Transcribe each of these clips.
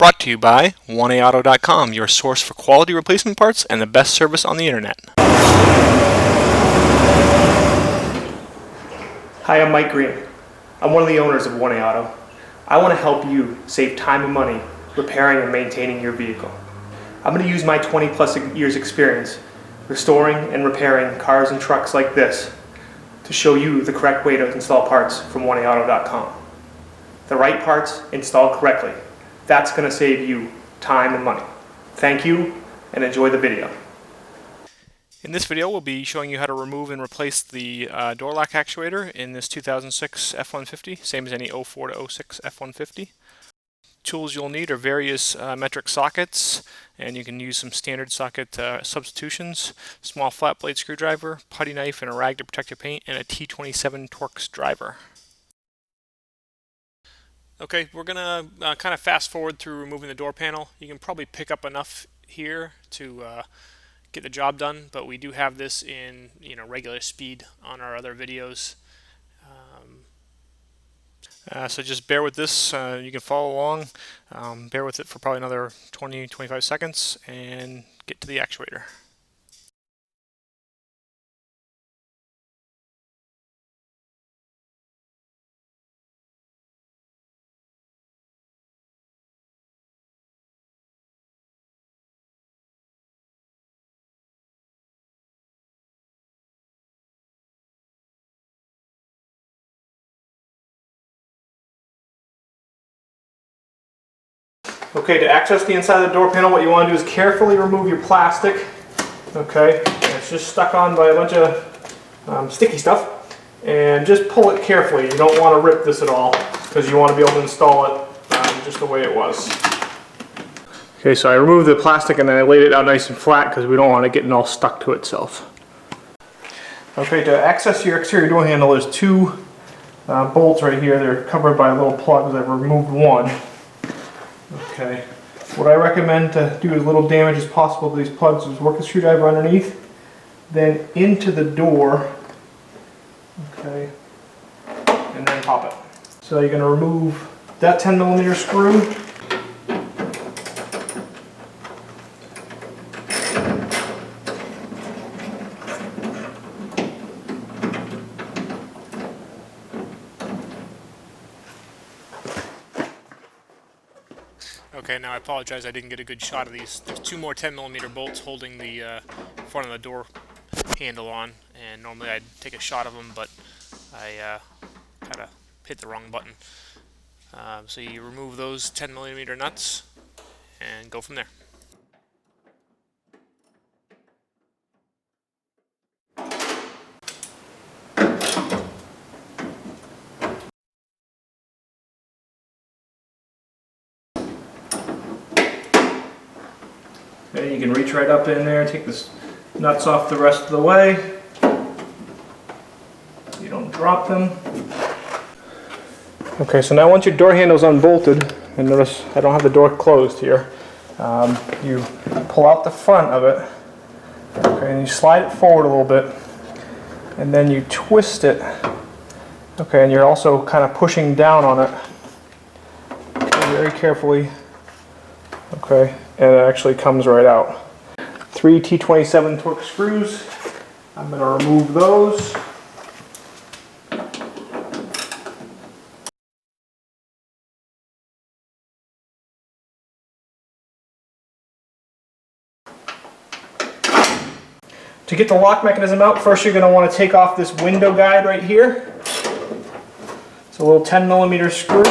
Brought to you by 1AAuto.com, your source for quality replacement parts and the best service on the internet. Hi, I'm Mike Green. I'm one of the owners of 1A Auto. I want to help you save time and money repairing and maintaining your vehicle. I'm going to use my 20+ years experience restoring and repairing cars and trucks like this to show you the correct way to install parts from 1AAuto.com. The right parts installed correctly. That's going to save you time and money. Thank you and enjoy the video. In this video, we'll be showing you how to remove and replace the door lock actuator in this 2006 F-150, same as any 04 to 06 F-150. Tools you'll need are various metric sockets, and you can use some standard socket substitutions, small flat blade screwdriver, putty knife, and a rag to protect your paint, and a T27 Torx Driver. Okay, we're going to kind of fast forward through removing the door panel. You can probably pick up enough here to get the job done, but we do have this in regular speed on our other videos. So just bear with this. You can follow along. Bear with it for probably another 20-25 seconds and get to the actuator. Okay, to access the inside of the door panel, what you want to do is carefully remove your plastic. Okay, and it's just stuck on by a bunch of sticky stuff. And just pull it carefully. You don't want to rip this at all because you want to be able to install it just the way it was. Okay, so I removed the plastic and then I laid it out nice and flat because we don't want it getting all stuck to itself. Okay, to access your exterior door handle, there's two bolts right here. They're covered by little plugs. I've removed one. Okay, what I recommend to do as little damage as possible to these plugs is work the screwdriver underneath, then into the door, okay, and then pop it. So you're going to remove that 10mm screw. Okay, now I apologize, I didn't get a good shot of these. There's two more 10mm bolts holding the front of the door handle on, and normally I'd take a shot of them, but I kind of hit the wrong button. So you remove those 10mm nuts and go from there. Okay, you can reach right up in there, take the nuts off the rest of the way. You don't drop them. Okay, so now once your door handle's unbolted, and notice I don't have the door closed here, you pull out the front of it, okay, and you slide it forward a little bit, and then you twist it, okay, and you're also kind of pushing down on it, okay, very carefully, okay, and it actually comes right out. 3 T27 Torx screws. I'm going to remove those. To get the lock mechanism out, first you're going to want to take off this window guide right here. It's a little 10mm screw.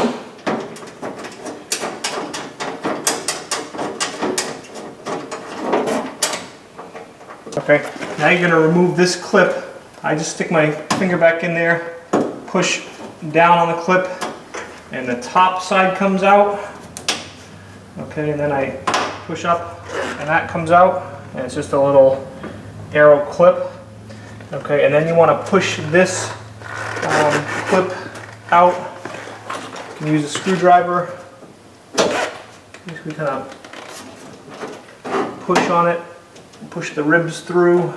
Okay, now you're going to remove this clip. I just stick my finger back in there, push down on the clip, and the top side comes out. Okay, and then I push up, and that comes out, and it's just a little arrow clip. Okay, and then you want to push this clip out. You can use a screwdriver. Basically kind of push on it. Push the ribs through.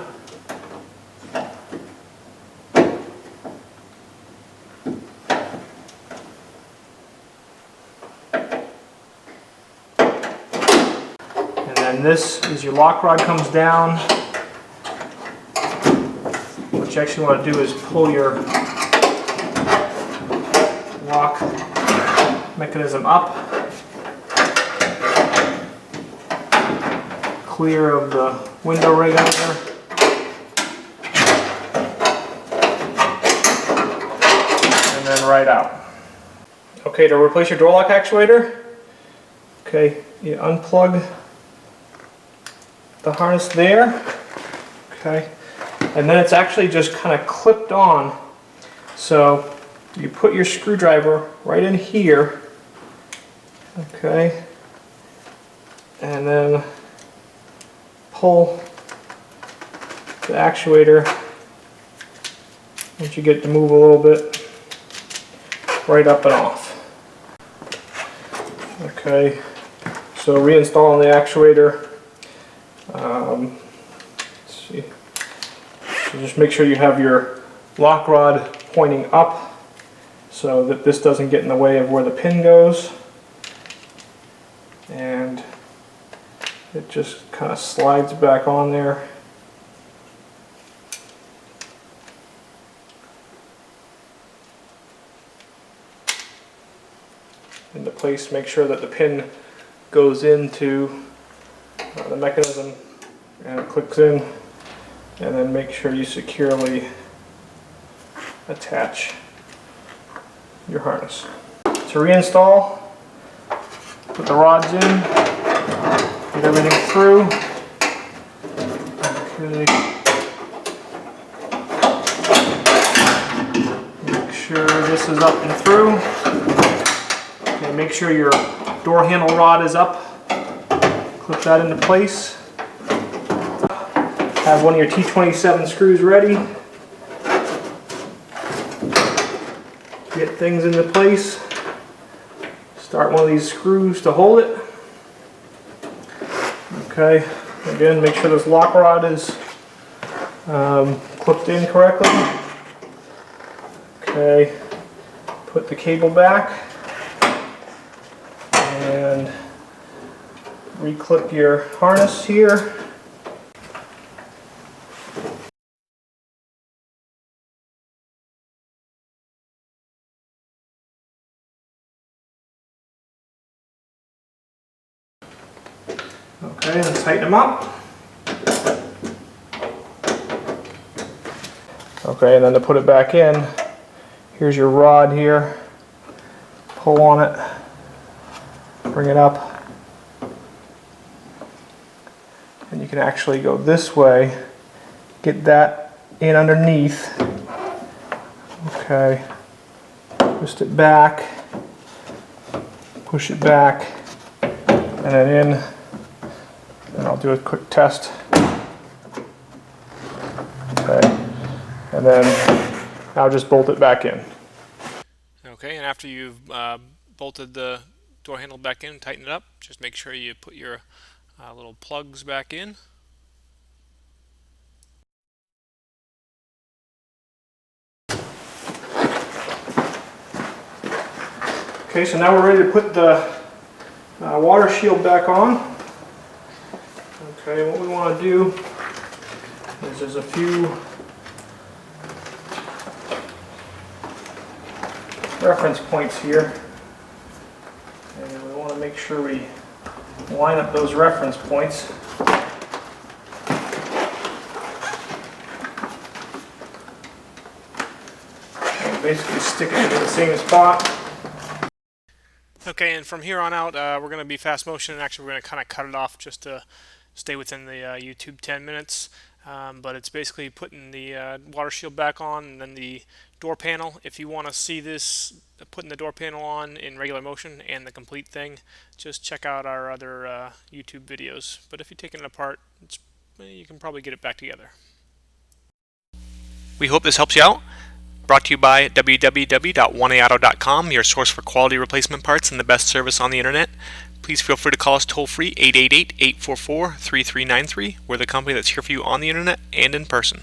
then this is your lock rod comes down. What you actually want to do is pull your lock mechanism up, clear of the window rig on there. And then right out. Okay, to replace your door lock actuator, okay, you unplug the harness there, okay, and then it's actually just kind of clipped on. So you put your screwdriver right in here, okay, and then pull the actuator, once you get it to move a little bit, right up and off. Okay, so reinstalling the actuator. Let's see. So just make sure you have your lock rod pointing up so that this doesn't get in the way of where the pin goes. And it just kind of slides back on there. Into place, make sure that the pin goes into the mechanism and it clicks in, and then make sure you securely attach your harness. To reinstall, put the rods in, get everything through. Okay. Make sure this is up and through. Okay, make sure your door handle rod is up. Clip that into place. Have one of your T27 screws ready. Get things into place. Start one of these screws to hold it. Okay, again, make sure this lock rod is clipped in correctly. Okay, put the cable back and reclip your harness here. Okay, and tighten them up. Okay, and then to put it back in, here's your rod here. Pull on it, bring it up. And you can actually go this way, get that in underneath. Okay, twist it back, push it back, and then in. And I'll do a quick test. Okay, and then I'll just bolt it back in. Okay, and after you've bolted the door handle back in, tighten it up, just make sure you put your little plugs back in. Okay, so now we're ready to put the water shield back on. Okay, what we want to do is there's a few reference points here, and we want to make sure we line up those reference points. And basically stick it into the same spot. Okay, and from here on out, we're going to be fast motion, and actually we're going to kind of cut it off just to stay within the YouTube 10 minutes. But it's basically putting the water shield back on, and then the door panel. If you want to see this, putting the door panel on in regular motion and the complete thing, just check out our other YouTube videos. But if you're taking it apart, you can probably get it back together. We hope this helps you out. Brought to you by www.1aauto.com, your source for quality replacement parts and the best service on the internet. Please feel free to call us toll-free 888-844-3393. We're the company that's here for you on the internet and in person.